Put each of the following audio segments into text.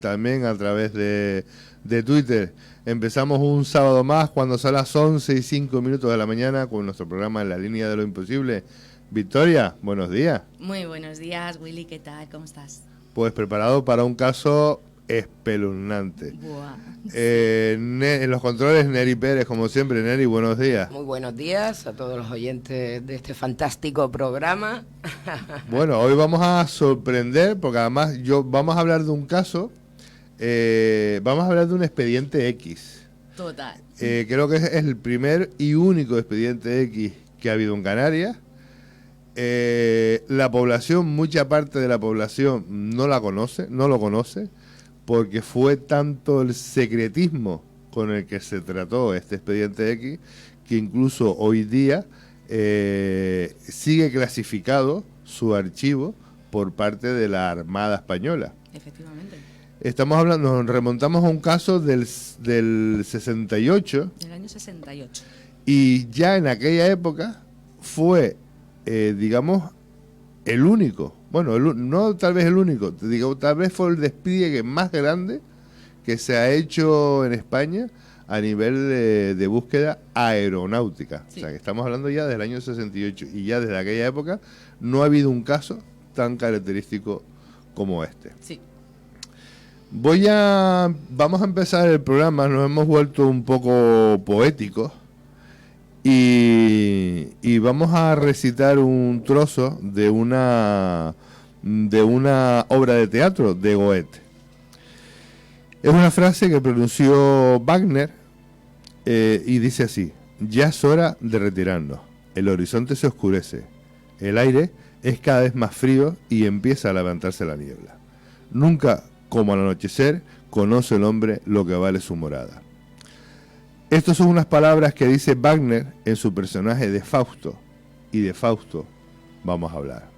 también a través de Twitter. Empezamos un sábado más cuando son las 11:05 de la mañana con nuestro programa En la línea de lo imposible. Victoria, buenos días. Muy buenos días, Willy, ¿qué tal? ¿Cómo estás? Pues preparado para un caso espeluznante. Buah. En los controles, Neri Pérez, como siempre. Neri, buenos días. Muy buenos días a todos los oyentes de este fantástico programa. Bueno, hoy vamos a sorprender, porque además vamos a hablar de un caso, vamos a hablar de un expediente X. Total. Creo que es el primer y único expediente X que ha habido en Canarias. La población, mucha parte de la población no lo conoce, porque fue tanto el secretismo con el que se trató este expediente X, que incluso hoy día sigue clasificado su archivo por parte de la Armada Española. Efectivamente. Estamos hablando, nos remontamos a un caso del 68. Del año 68. Y ya en aquella época fue, digamos, el único, bueno, no tal vez el único, te digo, tal vez fue el despliegue más grande que se ha hecho en España a nivel de búsqueda aeronáutica. Sí. O sea, que estamos hablando ya del año 68 y ya desde aquella época no ha habido un caso tan característico como este. Sí. Vamos a empezar el programa, nos hemos vuelto un poco poéticos. Y vamos a recitar un trozo de una obra de teatro de Goethe. Es una frase que pronunció Wagner y dice así: ya es hora de retirarnos, el horizonte se oscurece, el aire es cada vez más frío y empieza a levantarse la niebla. Nunca, como al anochecer, conoce el hombre lo que vale su morada. Estas son unas palabras que dice Wagner en su personaje de Fausto, y de Fausto vamos a hablar.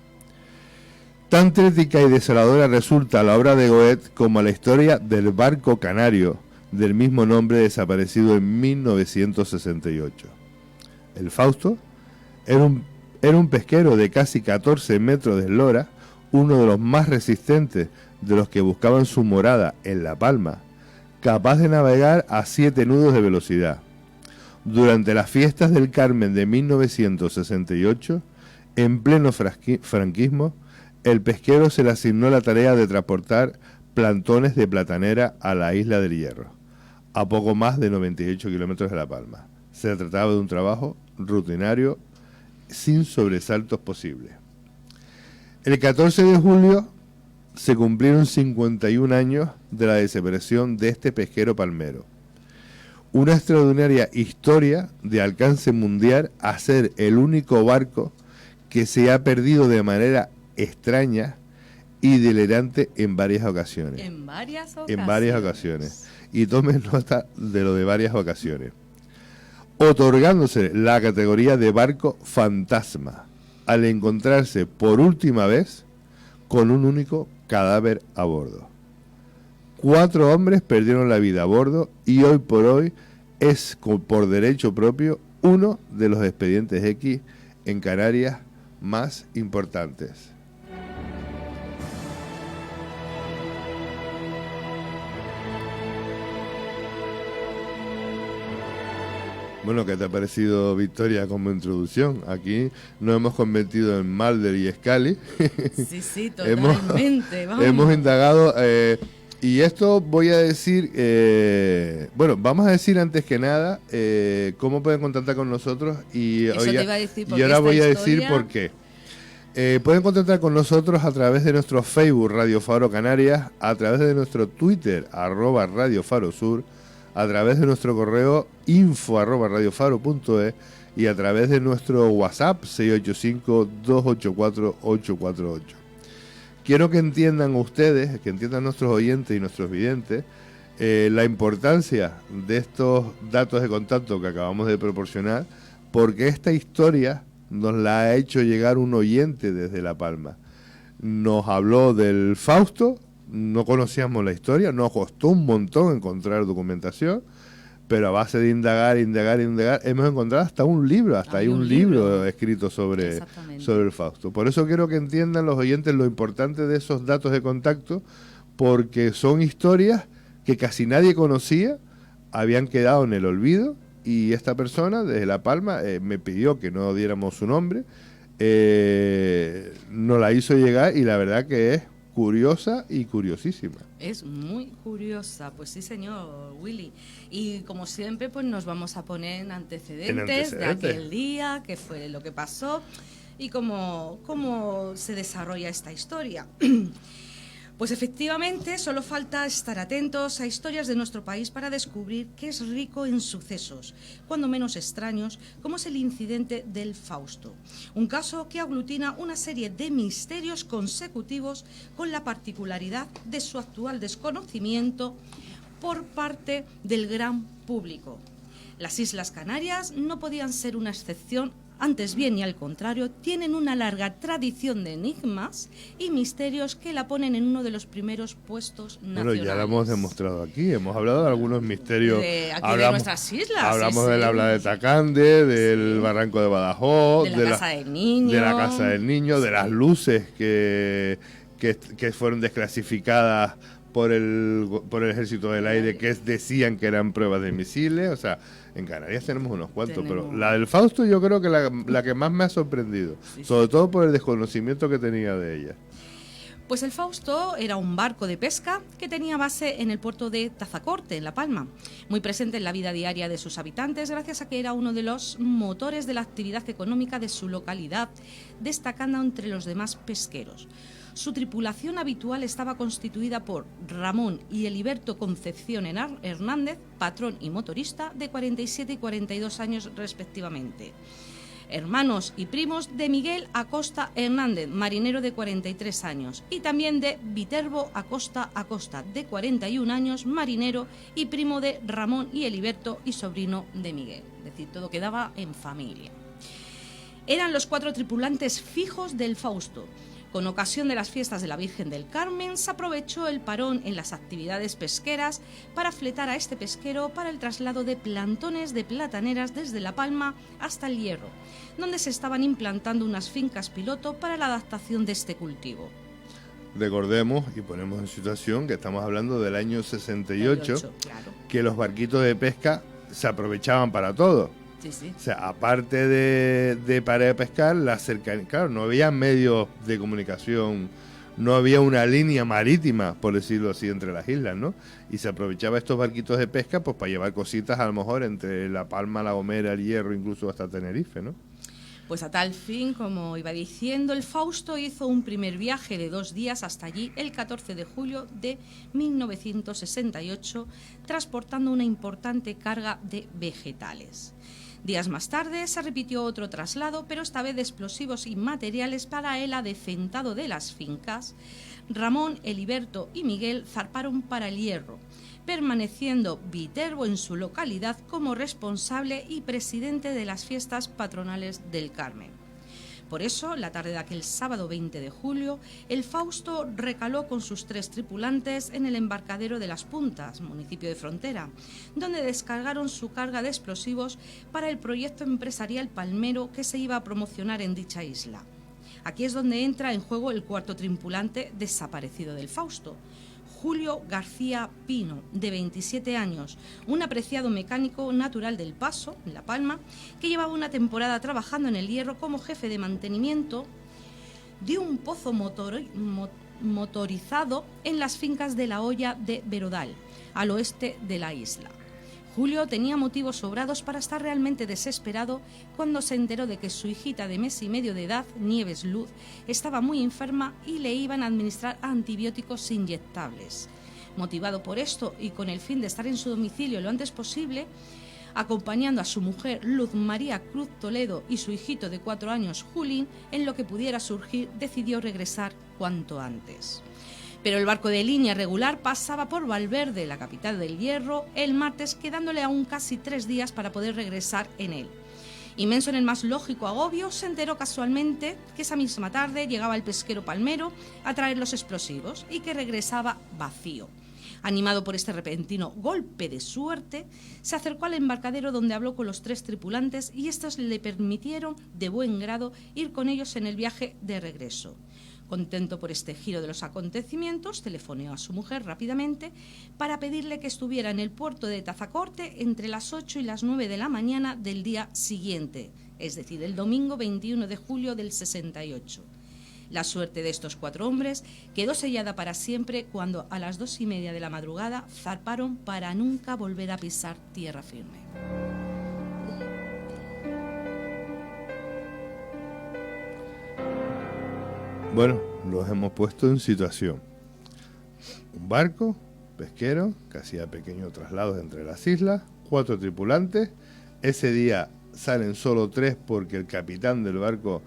Tan trética y desoladora resulta la obra de Goethe como la historia del barco canario del mismo nombre desaparecido en 1968. El Fausto era un pesquero de casi 14 metros de eslora, uno de los más resistentes de los que buscaban su morada en La Palma, capaz de navegar a 7 nudos de velocidad. Durante las fiestas del Carmen de 1968, en pleno franquismo, el pesquero se le asignó la tarea de transportar plantones de platanera a la isla del Hierro, a poco más de 98 kilómetros de La Palma. Se trataba de un trabajo rutinario sin sobresaltos posibles. El 14 de julio se cumplieron 51 años de la desaparición de este pesquero palmero. Una extraordinaria historia de alcance mundial a ser el único barco que se ha perdido de manera extraña y delirante en varias ocasiones. En varias ocasiones. Y tomen nota de lo de varias ocasiones. Otorgándose la categoría de barco fantasma al encontrarse por última vez con un único cadáver a bordo. 4 hombres perdieron la vida a bordo y hoy por hoy es, por derecho propio, uno de los expedientes X en Canarias más importantes. Bueno, ¿qué te ha parecido, Victoria, como introducción? Aquí nos hemos convertido en Mulder y Scully. Sí, totalmente. hemos indagado, y esto voy a decir, vamos a decir antes que nada cómo pueden contactar con nosotros y ahora voy a decir por qué. Pueden contactar con nosotros a través de nuestro Facebook Radio Faro Canarias, a través de nuestro Twitter @Radio Faro Sur, a través de nuestro correo info@radiofaro.es y a través de nuestro WhatsApp 685-284-848. Quiero que entiendan ustedes, que entiendan nuestros oyentes y nuestros videntes, la importancia de estos datos de contacto que acabamos de proporcionar, porque esta historia nos la ha hecho llegar un oyente desde La Palma. Nos habló del Fausto. No conocíamos la historia, nos costó un montón encontrar documentación, pero a base de indagar, hemos encontrado hasta un libro, hay un libro escrito sobre el Fausto. Por eso quiero que entiendan los oyentes lo importante de esos datos de contacto, porque son historias que casi nadie conocía, habían quedado en el olvido, y esta persona desde La Palma me pidió que no diéramos su nombre, nos la hizo llegar y la verdad que es curiosa y curiosísima. Es muy curiosa, pues sí, señor Willy. Y como siempre, pues nos vamos a poner en antecedentes de aquel día, qué fue lo que pasó y cómo se desarrolla esta historia. Pues efectivamente, solo falta estar atentos a historias de nuestro país para descubrir que es rico en sucesos, cuando menos extraños, como es el incidente del Fausto. Un caso que aglutina una serie de misterios consecutivos con la particularidad de su actual desconocimiento por parte del gran público. Las Islas Canarias no podían ser una excepción. Antes bien y al contrario, tienen una larga tradición de enigmas y misterios que la ponen en uno de los primeros puestos nacionales. Bueno, ya lo hemos demostrado aquí, hemos hablado de algunos misterios. De nuestras islas. Hablamos de la de Tacande, del barranco de Badajoz, de la Casa del Niño. De la Casa del Niño, de las luces que fueron desclasificadas por el Ejército del Aire, que decían que eran pruebas de misiles. O sea, en Canarias tenemos unos cuantos, pero la del Fausto yo creo que la que más me ha sorprendido, sobre todo por el desconocimiento que tenía de ella. Pues el Fausto era un barco de pesca que tenía base en el puerto de Tazacorte, en La Palma, muy presente en la vida diaria de sus habitantes gracias a que era uno de los motores de la actividad económica de su localidad, destacando entre los demás pesqueros. Su tripulación habitual estaba constituida por Ramón y Eliberto Concepción Hernández, patrón y motorista, de 47 y 42 años respectivamente. Hermanos y primos de Miguel Acosta Hernández, marinero de 43 años, y también de Viterbo Acosta, de 41 años, marinero y primo de Ramón y Eliberto y sobrino de Miguel. Es decir, todo quedaba en familia. Eran los 4 tripulantes fijos del Fausto. Con ocasión de las fiestas de la Virgen del Carmen, se aprovechó el parón en las actividades pesqueras para fletar a este pesquero para el traslado de plantones de plataneras desde La Palma hasta El Hierro, donde se estaban implantando unas fincas piloto para la adaptación de este cultivo. Recordemos y ponemos en situación que estamos hablando del año 68, claro. Que los barquitos de pesca se aprovechaban para todo. Sí, sí. O sea, aparte de para de pescar, la cercanía, claro, no había medios de comunicación, no había una línea marítima, por decirlo así, entre las islas, ¿no? Y se aprovechaba estos barquitos de pesca pues para llevar cositas a lo mejor entre La Palma, La Gomera, El Hierro, incluso hasta Tenerife, ¿no? Pues a tal fin, como iba diciendo, el Fausto hizo un primer viaje de 2 días hasta allí el 14 de julio de 1968, transportando una importante carga de vegetales. Días más tarde se repitió otro traslado, pero esta vez de explosivos y materiales para el adecentado de las fincas. Ramón, Eliberto y Miguel zarparon para El Hierro, permaneciendo Viterbo en su localidad como responsable y presidente de las fiestas patronales del Carmen. Por eso, la tarde de aquel sábado 20 de julio, el Fausto recaló con sus 3 tripulantes en el embarcadero de Las Puntas, municipio de Frontera, donde descargaron su carga de explosivos para el proyecto empresarial palmero que se iba a promocionar en dicha isla. Aquí es donde entra en juego el 4.º tripulante desaparecido del Fausto, Julio García Pino, de 27 años, un apreciado mecánico natural del Paso, en La Palma, que llevaba una temporada trabajando en El Hierro como jefe de mantenimiento de un pozo motorizado en las fincas de La Hoya de Verodal, al oeste de la isla. Julio tenía motivos sobrados para estar realmente desesperado cuando se enteró de que su hijita de mes y medio de edad, Nieves Luz, estaba muy enferma y le iban a administrar antibióticos inyectables. Motivado por esto y con el fin de estar en su domicilio lo antes posible, acompañando a su mujer Luz María Cruz Toledo y su hijito de 4 años, Julín, en lo que pudiera surgir, decidió regresar cuanto antes. Pero el barco de línea regular pasaba por Valverde, la capital del Hierro, el martes, quedándole aún casi 3 días para poder regresar en él. Inmenso en el más lógico agobio, se enteró casualmente que esa misma tarde llegaba el pesquero palmero a traer los explosivos y que regresaba vacío. Animado por este repentino golpe de suerte, se acercó al embarcadero donde habló con los 3 tripulantes y estos le permitieron de buen grado ir con ellos en el viaje de regreso. Contento por este giro de los acontecimientos, telefoneó a su mujer rápidamente para pedirle que estuviera en el puerto de Tazacorte entre las 8 y las 9 de la mañana del día siguiente, es decir, el domingo 21 de julio del 68. La suerte de estos 4 hombres quedó sellada para siempre cuando a las 2:30 de la madrugada zarparon para nunca volver a pisar tierra firme. Bueno, los hemos puesto en situación. Un barco pesquero que hacía pequeños traslados entre las islas, 4 tripulantes. Ese día salen solo 3 porque el capitán del barco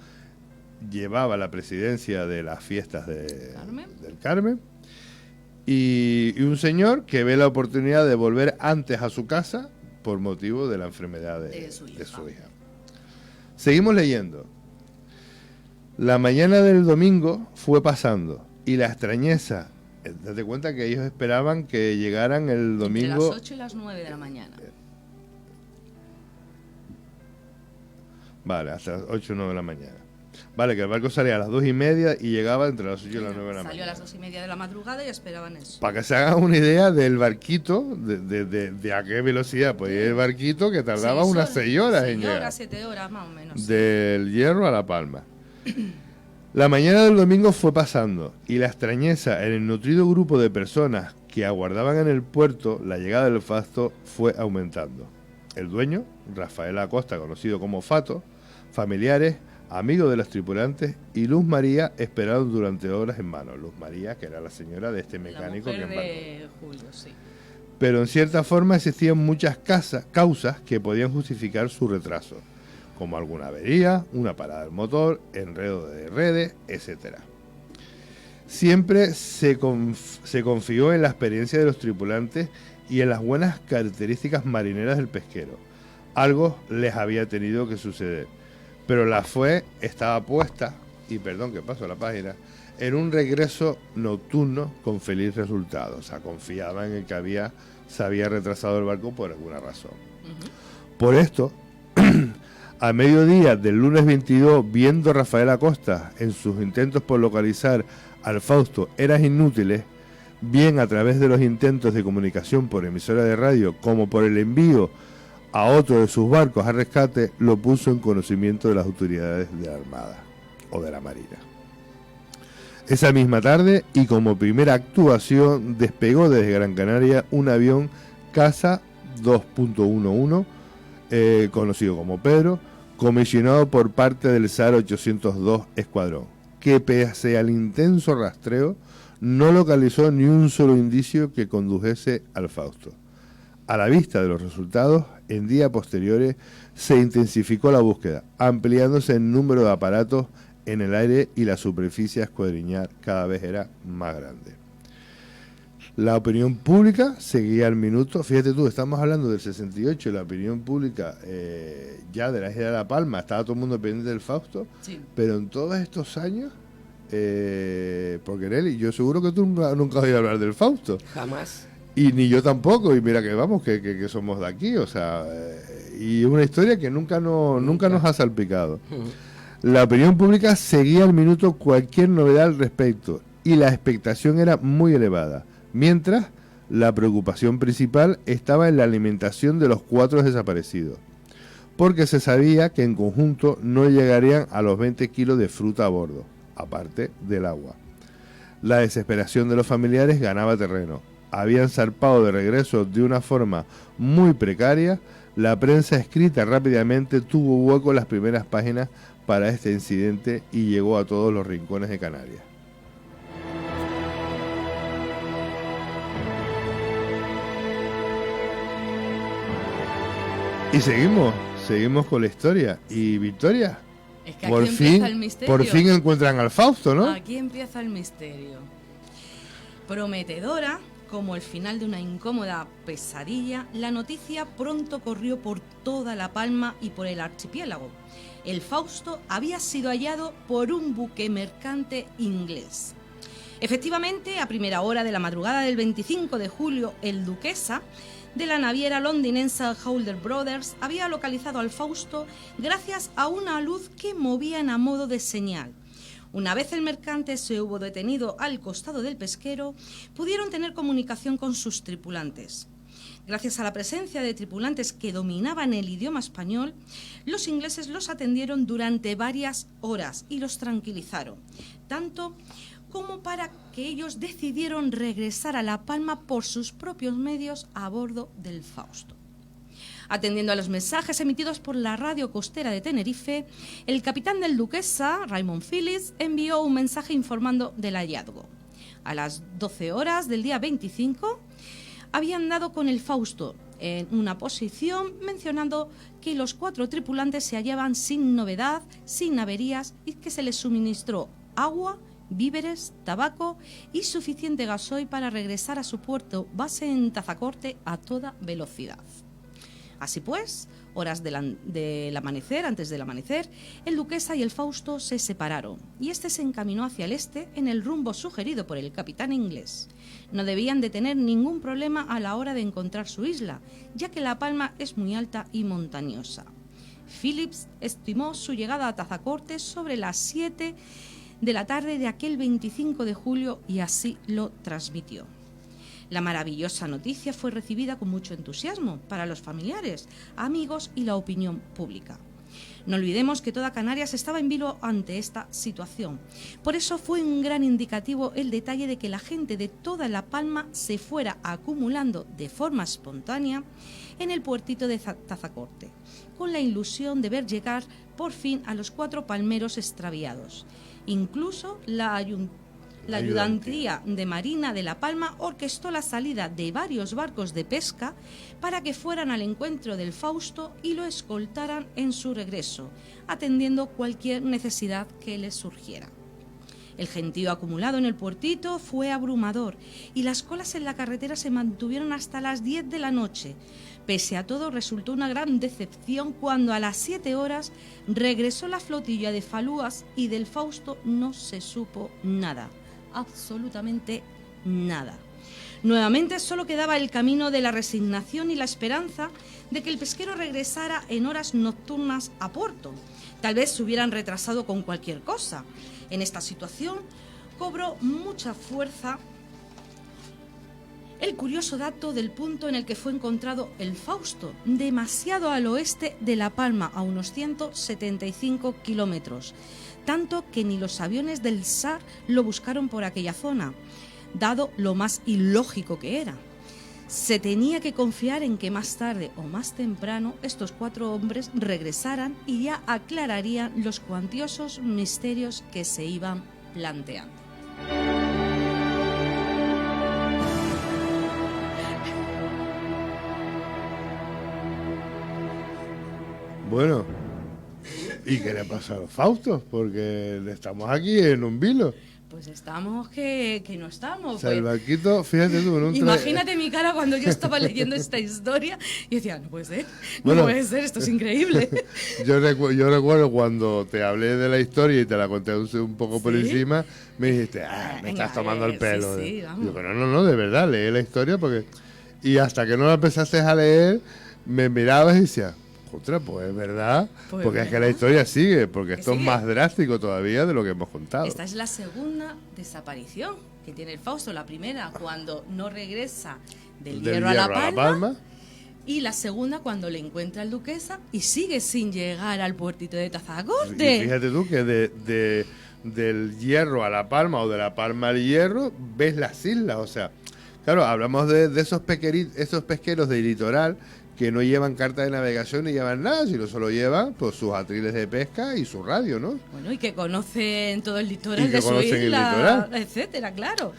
llevaba la presidencia de las fiestas del Carmen. Y un señor que ve la oportunidad de volver antes a su casa por motivo de la enfermedad de su hija. Seguimos leyendo. La mañana del domingo fue pasando y la extrañeza, date cuenta que ellos esperaban que llegaran el domingo... Entre las 8 y las 9 de la mañana. Vale, hasta las 8 o 9 de la mañana. Vale, que el barco salía a las 2:30 y llegaba entre las 8 y las 9 de la mañana. Salió a las 2:30 de la madrugada y esperaban eso. Para que se hagan una idea del barquito, de a qué velocidad podía ir el barquito, que tardaba unas 6 horas en llegar. 7 horas más o menos. Del Hierro a La Palma. La mañana del domingo fue pasando y la extrañeza en el nutrido grupo de personas que aguardaban en el puerto la llegada del Fausto fue aumentando. El dueño, Rafael Acosta, conocido como Fato, familiares, amigos de los tripulantes y Luz María esperaron durante horas en vano. Luz María, que era la señora de este mecánico que embarcó. Julio, sí. Pero en cierta forma existían muchas causas que podían justificar su retraso, como alguna avería, una parada del motor, enredo de redes, etc. Siempre se confió en la experiencia de los tripulantes y en las buenas características marineras del pesquero. Algo les había tenido que suceder, pero la fe estaba puesta, y perdón que paso la página, en un regreso nocturno con feliz resultado. O sea, confiaban en que se había retrasado el barco por alguna razón. Por esto, a mediodía del lunes 22, viendo Rafael Acosta en sus intentos por localizar al Fausto eran inútiles, bien a través de los intentos de comunicación por emisora de radio como por el envío a otro de sus barcos a rescate, lo puso en conocimiento de las autoridades de la Armada o de la Marina. Esa misma tarde, y como primera actuación, despegó desde Gran Canaria un avión Caza 2.11, conocido como Pedro, comisionado por parte del SAR 802 Escuadrón, que pese al intenso rastreo, no localizó ni un solo indicio que condujese al Fausto. A la vista de los resultados, en días posteriores se intensificó la búsqueda, ampliándose el número de aparatos en el aire y la superficie a escuadriñar cada vez era más grande. La opinión pública seguía al minuto. Fíjate tú, estamos hablando del 68, la opinión pública ya de la isla de La Palma, estaba todo el mundo pendiente del Fausto, sí. Pero en todos estos años, porque Nelly, yo seguro que tú nunca has oído hablar del Fausto. Jamás. Y ni yo tampoco, y mira que vamos, que somos de aquí, o sea, y una historia que nunca nos ha salpicado. La opinión pública seguía al minuto cualquier novedad al respecto, y la expectación era muy elevada, mientras la preocupación principal estaba en la alimentación de los 4 desaparecidos, porque se sabía que en conjunto no llegarían a los 20 kilos de fruta a bordo, aparte del agua. La desesperación de los familiares ganaba terreno. Habían zarpado de regreso de una forma muy precaria. La prensa escrita rápidamente tuvo hueco en las primeras páginas para este incidente y llegó a todos los rincones de Canarias. Y seguimos con la historia. Y Victoria, es que por fin encuentran al Fausto, ¿no? Aquí empieza el misterio. Prometedora como el final de una incómoda pesadilla, la noticia pronto corrió por toda La Palma y por el archipiélago. El Fausto había sido hallado por un buque mercante inglés. Efectivamente, a primera hora de la madrugada del 25 de julio, el Duquesa, de la naviera londinense Howler Brothers, había localizado al Fausto gracias a una luz que movían a modo de señal. Una vez el mercante se hubo detenido al costado del pesquero, pudieron tener comunicación con sus tripulantes. Gracias a la presencia de tripulantes que dominaban el idioma español, los ingleses los atendieron durante varias horas y los tranquilizaron, tanto como para que ellos decidieron regresar a La Palma por sus propios medios a bordo del Fausto. Atendiendo a los mensajes emitidos por la radio costera de Tenerife, el capitán del Duquesa, Raymond Phillips, envió un mensaje informando del hallazgo. A las 12 horas del día 25, habían dado con el Fausto en una posición mencionando que los 4 tripulantes se hallaban sin novedad, sin averías y que se les suministró agua, víveres, tabaco y suficiente gasoil para regresar a su puerto base en Tazacorte a toda velocidad. Así pues, horas del amanecer, antes del amanecer, el Duquesa y el Fausto se separaron y este se encaminó hacia el este en el rumbo sugerido por el capitán inglés. No debían de tener ningún problema a la hora de encontrar su isla, ya que La Palma es muy alta y montañosa. Phillips estimó su llegada a Tazacorte sobre las 7 de la tarde de aquel 25 de julio y así lo transmitió. La maravillosa noticia fue recibida con mucho entusiasmo para los familiares, amigos y la opinión pública. No olvidemos que toda Canarias estaba en vilo ante esta situación. Por eso fue un gran indicativo el detalle de que la gente de toda La Palma se fuera acumulando de forma espontánea en el puertito de Tazacorte, con la ilusión de ver llegar por fin a los 4 palmeros extraviados. Incluso la ayudantía de Marina de La Palma orquestó la salida de varios barcos de pesca para que fueran al encuentro del Fausto y lo escoltaran en su regreso, atendiendo cualquier necesidad que les surgiera. El gentío acumulado en el puertito fue abrumador y las colas en la carretera se mantuvieron hasta las 10 de la noche. Pese a todo, resultó una gran decepción cuando a las 7 horas regresó la flotilla de falúas y del Fausto no se supo nada, absolutamente nada. Nuevamente solo quedaba el camino de la resignación y la esperanza de que el pesquero regresara en horas nocturnas a puerto. Tal vez se hubieran retrasado con cualquier cosa. En esta situación cobró mucha fuerza el curioso dato del punto en el que fue encontrado el Fausto, demasiado al oeste de La Palma, a unos 175 kilómetros, tanto que ni los aviones del SAR lo buscaron por aquella zona, dado lo más ilógico que era. Se tenía que confiar en que más tarde o más temprano estos 4 hombres regresaran y ya aclararían los cuantiosos misterios que se iban planteando. Bueno, ¿y qué le ha pasado a los Faustos? Porque estamos aquí en un vilo. Pues estamos que no estamos. O sea, pues. el barquito, fíjate tú, en un Imagínate mi cara cuando yo estaba leyendo esta historia y decía, no puede ser, no puede ser, esto es increíble. Yo recuerdo cuando te hablé de la historia y te la conté un poco por encima, me dijiste, me estás tomando el pelo. Sí, vamos. Yo, pero no, de verdad, leí la historia porque... Y hasta que no la empezaste a leer, me mirabas y decías, otra, pues es verdad, pues porque verdad. es que la historia sigue, porque esto sigue. es más drástico todavía de lo que hemos contado. Esta es la segunda desaparición que tiene el Fausto. La primera cuando no regresa del Hierro a La Palma. Y la segunda cuando le encuentra el Duquesa y sigue sin llegar al puertito de Tazacorte. Y fíjate tú que del Hierro a La Palma o de La Palma al Hierro ves las islas, o sea, claro, hablamos de esos pesqueros del litoral que no llevan carta de navegación ni llevan nada, sino solo llevan pues sus atriles de pesca y su radio, ¿no? Bueno, y que conocen todo el litoral de su conocen el isla, litoral, etcétera, claro.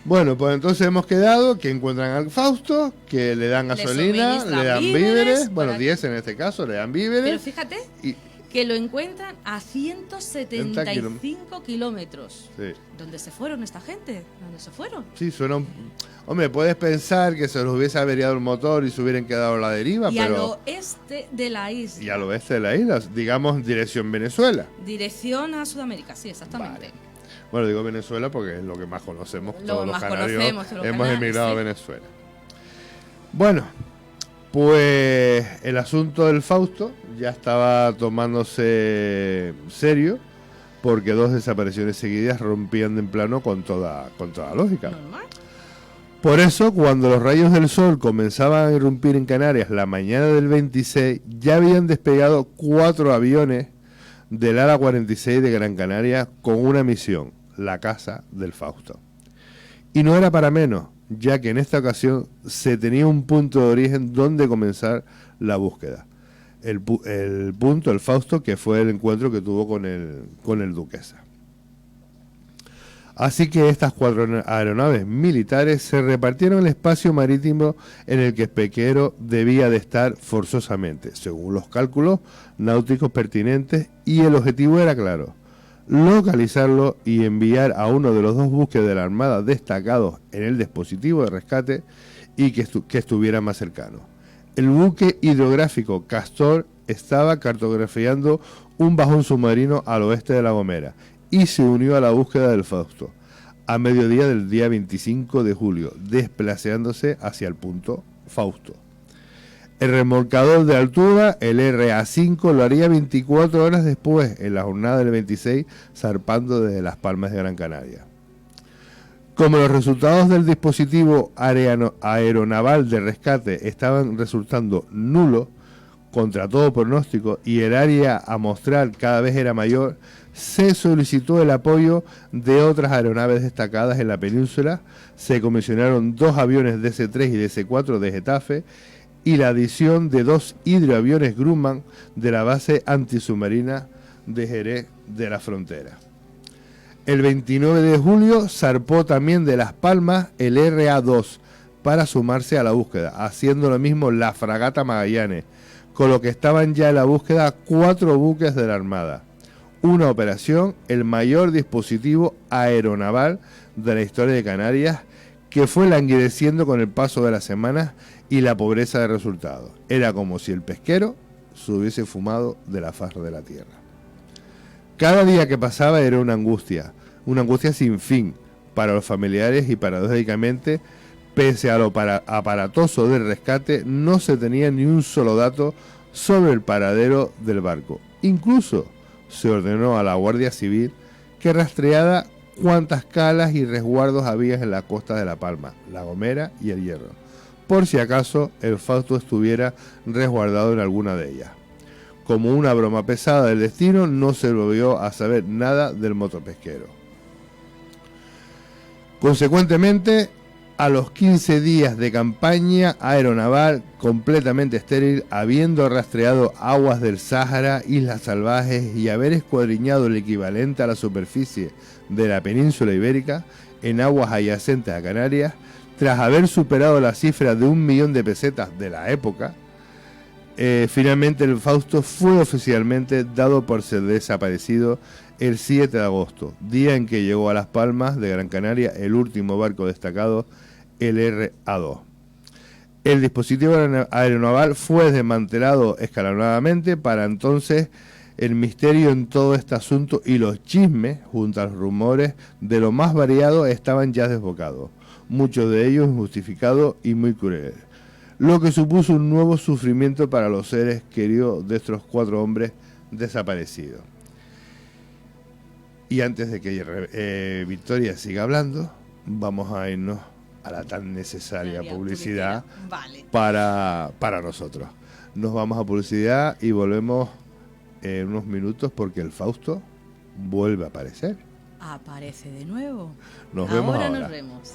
Bueno, pues entonces hemos quedado que encuentran al Fausto, que le dan gasolina, le dan víveres, bueno, 10 en este caso, le dan víveres. Pero fíjate que lo encuentran a 175 kilómetros. Sí. ¿Dónde se fueron esta gente? ¿Dónde se fueron? Sí, suena Hombre, puedes pensar que se les hubiese averiado el motor y se hubieran quedado a la deriva, y pero... al oeste de la isla. Y al oeste de la isla, digamos, dirección Venezuela. Dirección a Sudamérica, sí, exactamente. Vale. Bueno, digo Venezuela porque es lo que más conocemos. Todos los canarios hemos emigrado a Venezuela. Bueno, pues el asunto del Fausto ya estaba tomándose serio, porque dos desapariciones seguidas rompían de en plano con toda lógica. Normal. Por eso, cuando los rayos del sol comenzaban a irrumpir en Canarias la mañana del 26, ya habían despegado 4 aviones del ala 46 de Gran Canaria con una misión, la caza del Fausto. Y no era para menos, ya que en esta ocasión se tenía un punto de origen donde comenzar la búsqueda. El punto, el Fausto, que fue el encuentro que tuvo con el Duquesa. Así que estas 4 aeronaves militares se repartieron el espacio marítimo en el que Espequero debía de estar forzosamente, según los cálculos náuticos pertinentes, y el objetivo era claro: localizarlo y enviar a uno de los 2 buques de la Armada destacados en el dispositivo de rescate y que estuviera más cercano. El buque hidrográfico Castor estaba cartografiando un bajón submarino al oeste de La Gomera y se unió a la búsqueda del Fausto a mediodía del día 25 de julio, desplazándose hacia el punto Fausto. El remolcador de altura, el RA-5, lo haría 24 horas después, en la jornada del 26, zarpando desde Las Palmas de Gran Canaria. Como los resultados del dispositivo aeronaval de rescate estaban resultando nulos, contra todo pronóstico, y el área a mostrar cada vez era mayor, se solicitó el apoyo de otras aeronaves destacadas en la península. Se comisionaron 2 aviones DC-3 y DC-4 de Getafe y la adición de 2 hidroaviones Grumman de la base antisubmarina de Jerez de la Frontera. El 29 de julio zarpó también de Las Palmas el RA-2 para sumarse a la búsqueda, haciendo lo mismo la fragata Magallanes, con lo que estaban ya en la búsqueda 4 buques de la Armada. Una operación, el mayor dispositivo aeronaval de la historia de Canarias, que fue languideciendo con el paso de las semanas y la pobreza de resultados. Era como si el pesquero se hubiese fumado de la faz de la tierra. Cada día que pasaba era una angustia sin fin para los familiares y paradójicamente, pese a lo aparatoso del rescate, no se tenía ni un solo dato sobre el paradero del barco. Incluso se ordenó a la Guardia Civil que rastreara cuántas calas y resguardos había en la costa de La Palma, La Gomera y El Hierro, por si acaso el Fausto estuviera resguardado en alguna de ellas. Como una broma pesada del destino, no se volvió a saber nada del motopesquero. Consecuentemente, a los 15 días de campaña aeronaval completamente estéril, habiendo rastreado aguas del Sáhara, islas salvajes y haber escuadriñado el equivalente a la superficie de la península ibérica en aguas adyacentes a Canarias, tras haber superado la cifra de 1 millón de pesetas de la época, finalmente el Fausto fue oficialmente dado por ser desaparecido el 7 de agosto, día en que llegó a Las Palmas de Gran Canaria el último barco destacado, el RA-2. El dispositivo aeronaval fue desmantelado escalonadamente. Para entonces el misterio en todo este asunto y los chismes, junto a los rumores de lo más variado, estaban ya desbocados, muchos de ellos injustificados y muy crueles, lo que supuso un nuevo sufrimiento para los seres queridos de estos 4 hombres desaparecidos. Y antes de que Victoria siga hablando, vamos a irnos a la tan necesaria publicidad para nosotros. Nos vamos a publicidad y volvemos en unos minutos porque el Fausto vuelve a aparecer. Aparece de nuevo. Nos vemos ahora. Nos vemos.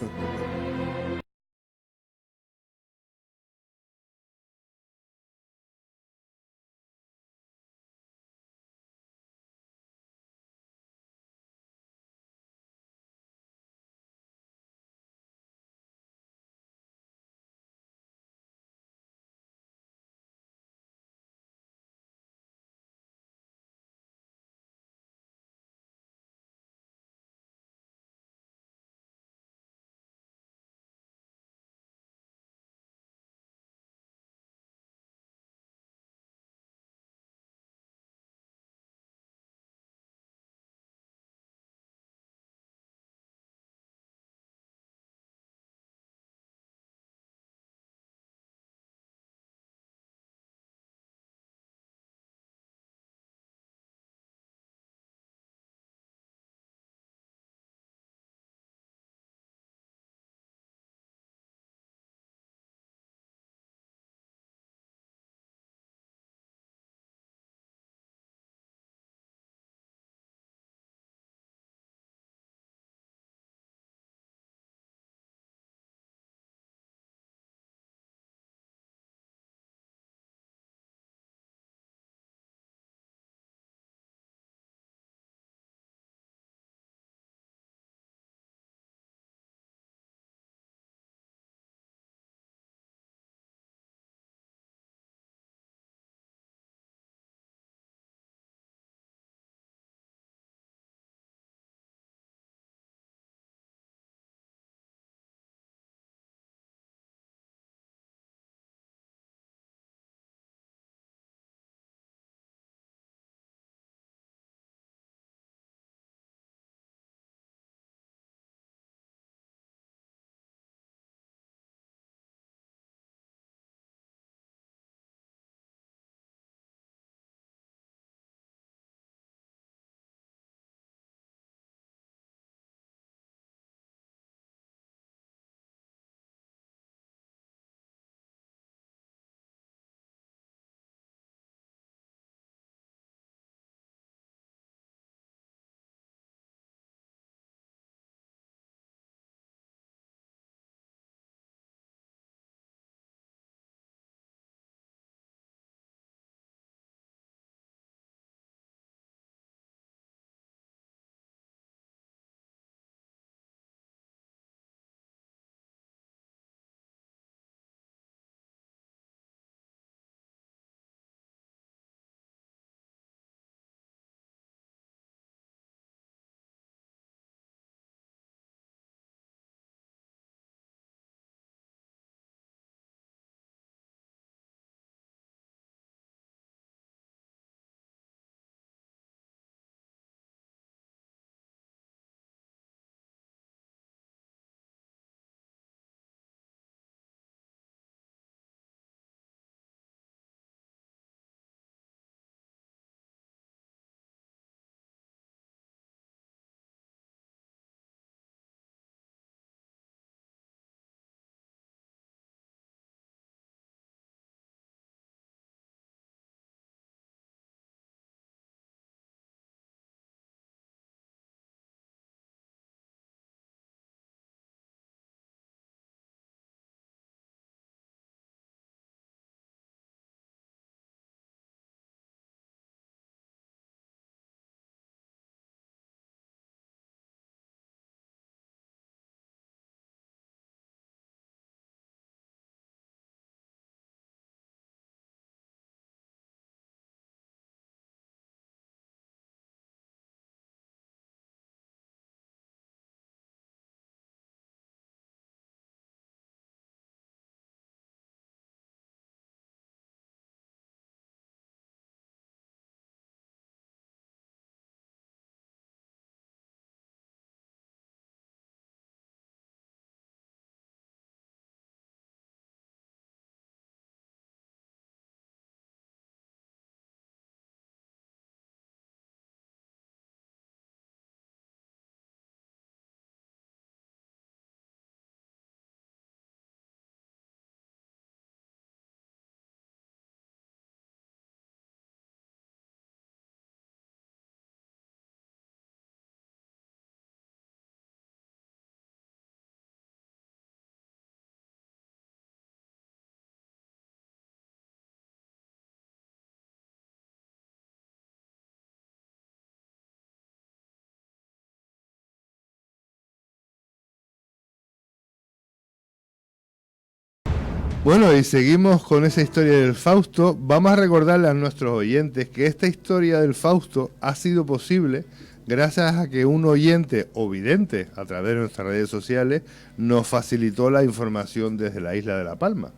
Bueno, y seguimos con esa historia del Fausto. Vamos a recordarle a nuestros oyentes que esta historia del Fausto ha sido posible gracias a que un oyente o vidente a través de nuestras redes sociales nos facilitó la información desde la isla de La Palma.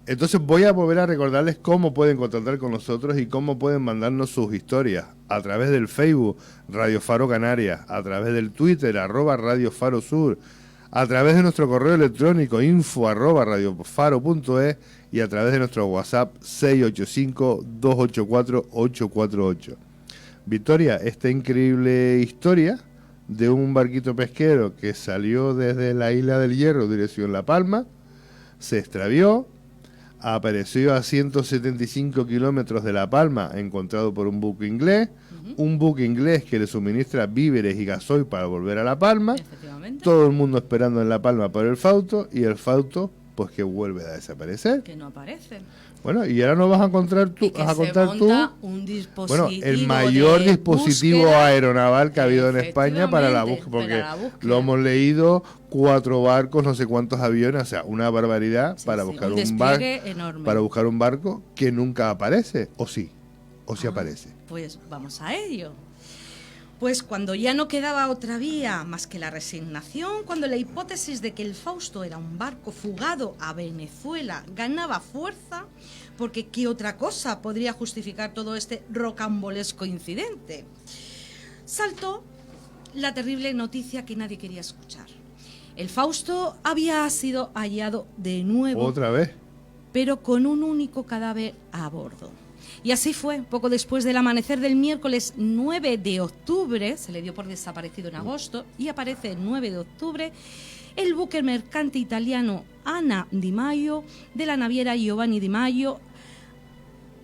Entonces voy a volver a recordarles cómo pueden contactar con nosotros y cómo pueden mandarnos sus historias a través del Facebook Radio Faro Canarias, a través del Twitter @Radio Faro Sur, a través de nuestro correo electrónico info@radiofaro.es y a través de nuestro WhatsApp 685-284-848. Victoria, esta increíble historia de un barquito pesquero que salió desde la isla del Hierro dirección La Palma, se extravió, apareció a 175 kilómetros de La Palma, encontrado por un buque inglés, un buque inglés que le suministra víveres y gasoil para volver a La Palma, todo el mundo esperando en La Palma por el Fausto, y el Fausto, pues que vuelve a desaparecer. Que no aparece. Bueno, y ahora nos vas a contar tú, Y que vas a se contar tú, monta un dispositivo, bueno, el mayor de dispositivo búsqueda, aeronaval que ha habido en España para la búsqueda, porque lo hemos leído, 4 barcos, no sé cuántos aviones, o sea, una barbaridad para buscar un barco, para buscar un barco que nunca aparece, o sí aparece. Pues vamos a ello. Pues cuando ya no quedaba otra vía más que la resignación, cuando la hipótesis de que el Fausto era un barco fugado a Venezuela ganaba fuerza, porque ¿qué otra cosa podría justificar todo este rocambolesco incidente? Saltó la terrible noticia que nadie quería escuchar. El Fausto había sido hallado de nuevo. ¿Otra vez? Pero con un único cadáver a bordo. Y así fue, poco después del amanecer del miércoles 9 de octubre, se le dio por desaparecido en agosto, y aparece el 9 de octubre, el buque mercante italiano Anna Di Maio, de la naviera Giovanni Di Maio,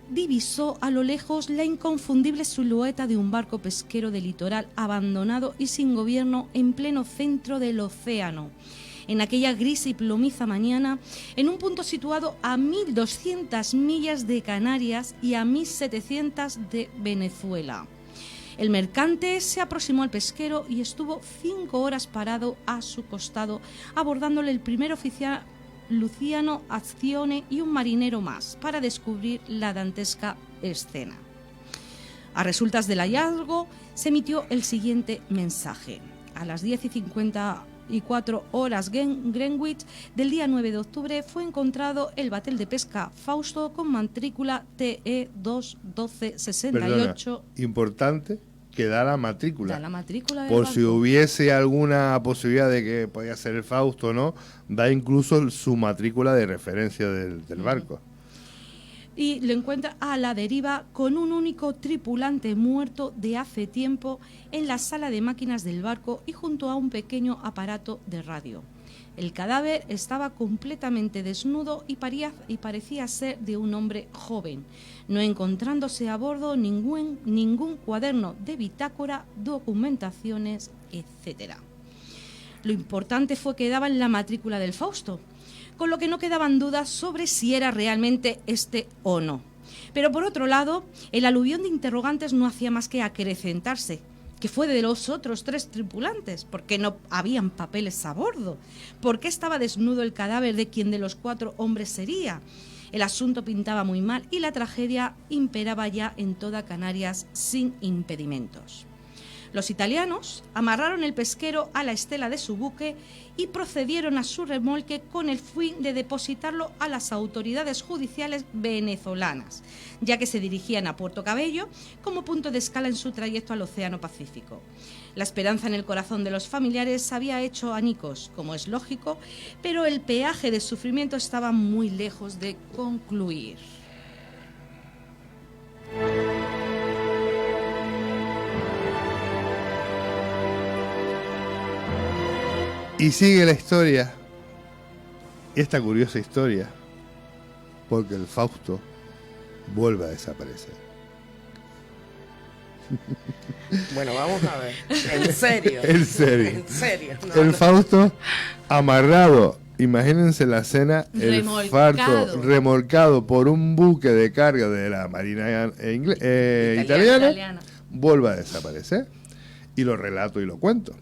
divisó a lo lejos la inconfundible silueta de un barco pesquero de litoral abandonado y sin gobierno en pleno centro del océano. En aquella gris y plomiza mañana, en un punto situado a 1.200 millas de Canarias y a 1.700 de Venezuela. El mercante se aproximó al pesquero y estuvo 5 horas parado a su costado, abordándole el primer oficial Luciano Accione y un marinero más, para descubrir la dantesca escena. A resultas del hallazgo, se emitió el siguiente mensaje. A las 10:54 horas Greenwich del día 9 de octubre fue encontrado el batel de pesca Fausto con matrícula TE 21268. Importante que da la matrícula. Da la matrícula del por barco. Si hubiese alguna posibilidad de que podía ser el Fausto o no, da incluso su matrícula de referencia del barco. Y lo encuentra a la deriva con un único tripulante muerto de hace tiempo en la sala de máquinas del barco y junto a un pequeño aparato de radio. El cadáver estaba completamente desnudo y parecía ser de un hombre joven, no encontrándose a bordo ningún cuaderno de bitácora, documentaciones, etc. Lo importante fue que daban la matrícula del Fausto, con lo que no quedaban dudas sobre si era realmente este o no. Pero por otro lado, el aluvión de interrogantes no hacía más que acrecentarse. ¿Qué fue de los otros 3 tripulantes? ¿Por qué no habían papeles a bordo? ¿Por qué estaba desnudo el cadáver de quien de los 4 hombres sería? El asunto pintaba muy mal y la tragedia imperaba ya en toda Canarias sin impedimentos. Los italianos amarraron el pesquero a la estela de su buque y procedieron a su remolque con el fin de depositarlo a las autoridades judiciales venezolanas, ya que se dirigían a Puerto Cabello como punto de escala en su trayecto al Océano Pacífico. La esperanza en el corazón de los familiares se había hecho añicos, como es lógico, pero el peaje de sufrimiento estaba muy lejos de concluir. Y sigue la historia, esta curiosa historia, porque el Fausto vuelve a desaparecer. Bueno, vamos a ver. En serio. En serio. En serio. El Fausto amarrado, imagínense la escena, el Fausto remolcado por un buque de carga de la Marina italiana, vuelve a desaparecer. Y lo relato y lo cuento.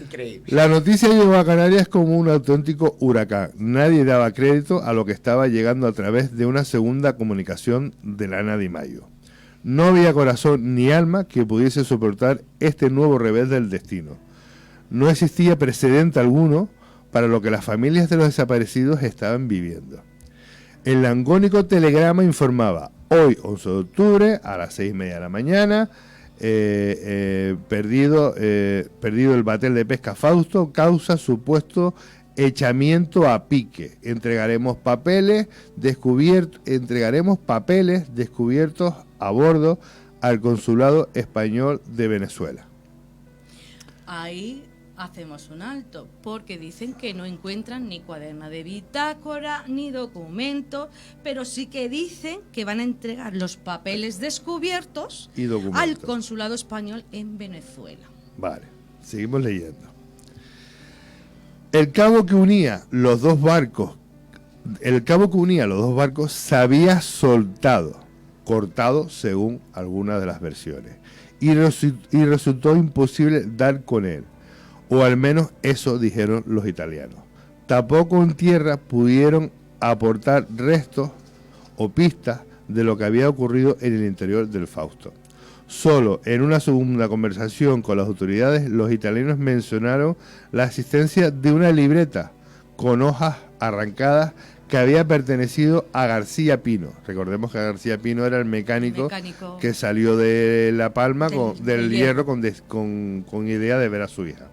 Increíble. La noticia llegó a Canarias como un auténtico huracán. Nadie daba crédito a lo que estaba llegando a través de una segunda comunicación de la Ana Di Maio. No había corazón ni alma que pudiese soportar este nuevo revés del destino. No existía precedente alguno para lo que las familias de los desaparecidos estaban viviendo. El langónico telegrama informaba: hoy, 11 de octubre, a las 6:30 de la mañana, perdido el batel de pesca Fausto, causa supuesto echamiento a pique. Entregaremos papeles descubiertos a bordo al Consulado Español de Venezuela. Ahí hacemos un alto, porque dicen que no encuentran ni cuaderna de bitácora ni documento, pero sí que dicen que van a entregar los papeles descubiertos Y documentos. al Consulado Español en Venezuela. Vale, seguimos leyendo. El cabo que unía los dos barcos se había soltado, cortado según algunas de las versiones, y resultó imposible dar con él, o al menos eso dijeron los italianos. Tampoco en tierra pudieron aportar restos o pistas de lo que había ocurrido en el interior del Fausto. Solo en una segunda conversación con las autoridades, los italianos mencionaron la existencia de una libreta con hojas arrancadas que había pertenecido a García Pino. Recordemos que García Pino era el mecánico que salió de La Palma del Hierro con idea de ver a su hija.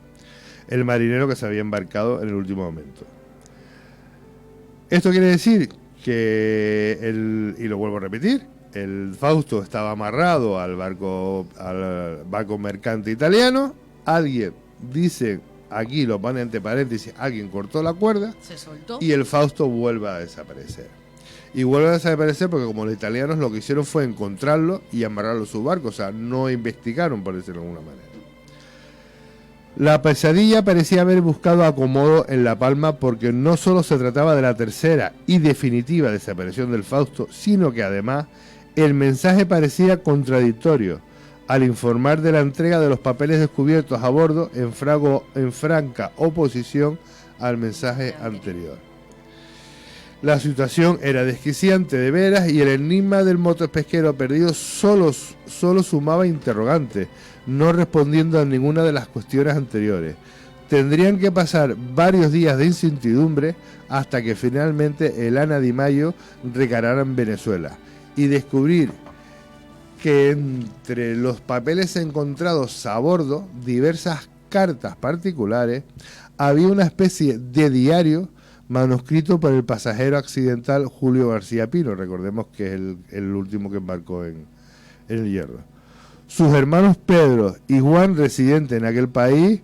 El marinero que se había embarcado en el último momento. Esto quiere decir que, y lo vuelvo a repetir, el Fausto estaba amarrado al barco mercante italiano. Alguien dice, aquí lo pone entre paréntesis, alguien cortó la cuerda, se soltó, y el Fausto vuelve a desaparecer. Y vuelve a desaparecer porque como los italianos lo que hicieron fue encontrarlo y amarrarlo a su barco, o sea, no investigaron, por decirlo de alguna manera. La pesadilla parecía haber buscado acomodo en La Palma, porque no solo se trataba de la tercera y definitiva desaparición del Fausto, sino que además el mensaje parecía contradictorio al informar de la entrega de los papeles descubiertos a bordo en franca oposición al mensaje anterior. La situación era desquiciante de veras, y el enigma del motopesquero perdido solo sumaba interrogantes, no respondiendo a ninguna de las cuestiones anteriores. Tendrían que pasar varios días de incertidumbre hasta que finalmente el Ana Di Maio recarara en Venezuela y descubrir que entre los papeles encontrados a bordo, diversas cartas particulares, había una especie de diario manuscrito por el pasajero accidental Julio García Pino. Recordemos que es el último que embarcó en el Hierro. Sus hermanos Pedro y Juan, residentes en aquel país,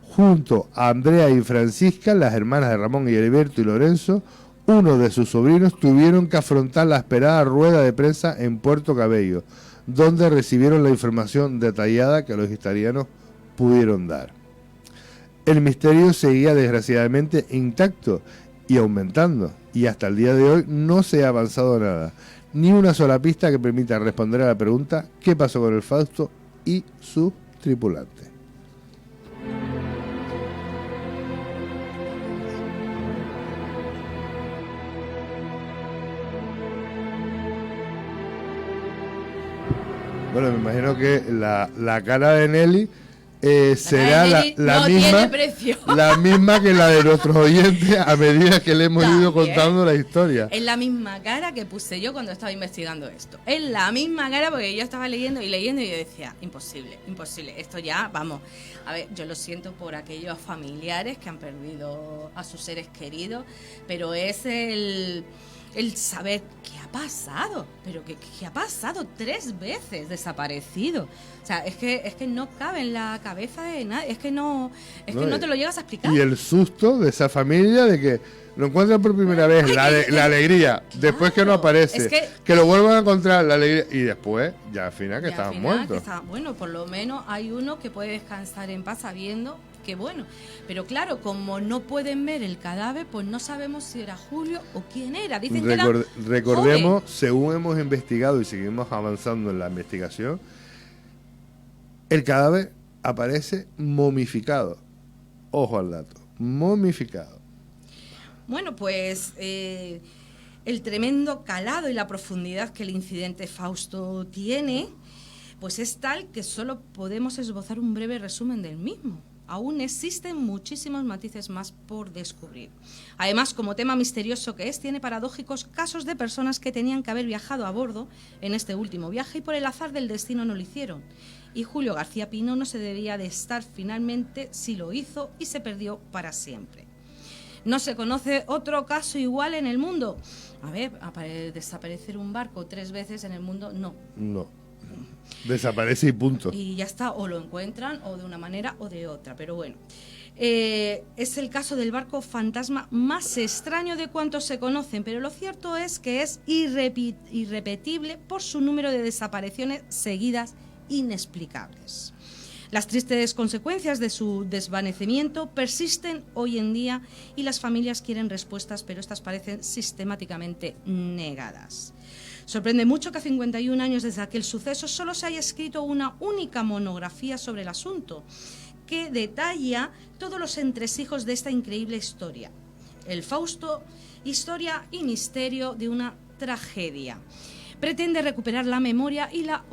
junto a Andrea y Francisca, las hermanas de Ramón y Heriberto y Lorenzo, uno de sus sobrinos, tuvieron que afrontar la esperada rueda de prensa en Puerto Cabello, donde recibieron la información detallada que los italianos pudieron dar. El misterio seguía desgraciadamente intacto y aumentando, y hasta el día de hoy no se ha avanzado nada, ni una sola pista que permita responder a la pregunta: ¿qué pasó con el Fausto y su tripulante? Bueno, me imagino que la cara de Nelly será la misma que la de nuestros oyentes a medida que le hemos ido contando la historia. Es la misma cara que puse yo cuando estaba investigando esto. Es la misma cara, porque yo estaba leyendo y yo decía, imposible, esto ya, vamos. A ver, yo lo siento por aquellos familiares que han perdido a sus seres queridos, pero es el saber qué ha pasado, pero qué ha pasado 3 veces desaparecido. O sea, es que no cabe en la cabeza de nadie, es que no te lo llegas a explicar. Y el susto de esa familia de que lo encuentran por primera vez, la alegría, claro, después que no aparece, que lo vuelvan a encontrar, la alegría, y después, ya al final, que estaban muertos. Bueno, por lo menos hay uno que puede descansar en paz sabiendo que bueno, pero claro, como no pueden ver el cadáver, pues no sabemos si era Julio o quién era. Dicen que recordemos, joven. Según hemos investigado y seguimos avanzando en la investigación, el cadáver aparece momificado. Ojo al dato. Momificado. Bueno, pues el tremendo calado y la profundidad que el incidente Fausto tiene, pues es tal que solo podemos esbozar un breve resumen del mismo. Aún existen muchísimos matices más por descubrir. Además, como tema misterioso que es, tiene paradójicos casos de personas que tenían que haber viajado a bordo en este último viaje y por el azar del destino no lo hicieron. Y Julio García Pino no se debía de estar finalmente, si lo hizo y se perdió para siempre. ¿No se conoce otro caso igual en el mundo? A ver, desaparecer un barco 3 veces en el mundo, no. No. Desaparece y punto. Y ya está, o lo encuentran o de una manera o de otra, pero bueno. Es el caso del barco fantasma más extraño de cuantos se conocen, pero lo cierto es que es irrepetible por su número de desapariciones seguidas inexplicables. Las tristes consecuencias de su desvanecimiento persisten hoy en día y las familias quieren respuestas, pero estas parecen sistemáticamente negadas. Sorprende mucho que a 51 años desde aquel suceso solo se haya escrito una única monografía sobre el asunto, que detalla todos los entresijos de esta increíble historia. El Fausto, historia y misterio de una tragedia. Pretende recuperar la memoria y la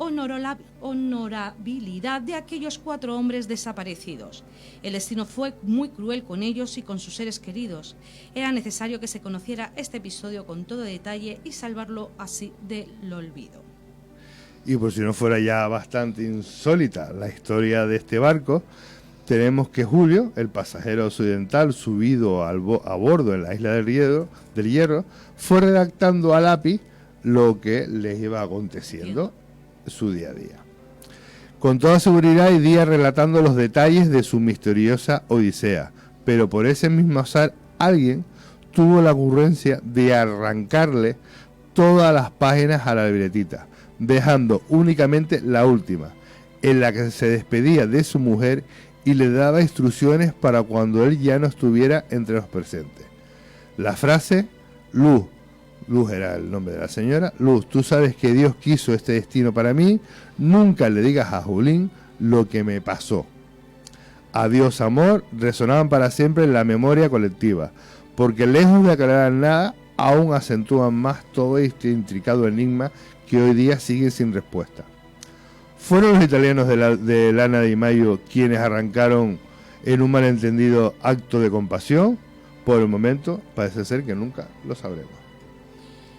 honorabilidad de aquellos 4 hombres desaparecidos. El destino fue muy cruel con ellos y con sus seres queridos. Era necesario que se conociera este episodio con todo detalle y salvarlo así del olvido. Y por si no fuera ya bastante insólita la historia de este barco, tenemos que Julio, el pasajero occidental subido a bordo en la isla del Hierro, fue redactando a lápiz lo que les iba aconteciendo su día a día. Con toda seguridad iría relatando los detalles de su misteriosa odisea, pero por ese mismo azar alguien tuvo la ocurrencia de arrancarle todas las páginas a la libretita, dejando únicamente la última, en la que se despedía de su mujer y le daba instrucciones para cuando él ya no estuviera entre los presentes. La frase: Luz era el nombre de la señora. Luz, tú sabes que Dios quiso este destino para mí. Nunca le digas a Julín lo que me pasó. Adiós, amor, resonaban para siempre en la memoria colectiva, porque lejos de aclarar nada, aún acentúan más todo este intricado enigma que hoy día sigue sin respuesta. ¿Fueron los italianos de Lana Di Maio quienes arrancaron en un malentendido acto de compasión? Por el momento parece ser que nunca lo sabremos.